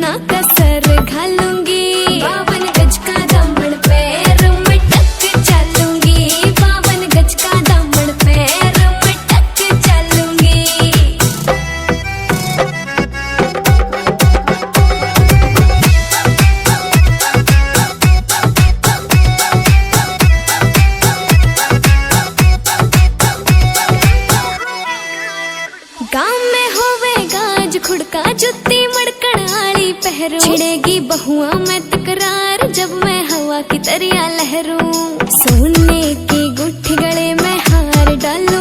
ना कसर घालूंगी, 52 गज का दामन पैर में टक चलूंगी, 52 गज का दामन पैर में टक चलूंगी। गाँव में होवेगा आज खुड़का, जुत्ती मड़कड़ आली पहरू, छिड़ेगी बहुआ में तकरार जब मैं हवा की तरिया लहरूं, सोने की गुठी गले में हार डालूं।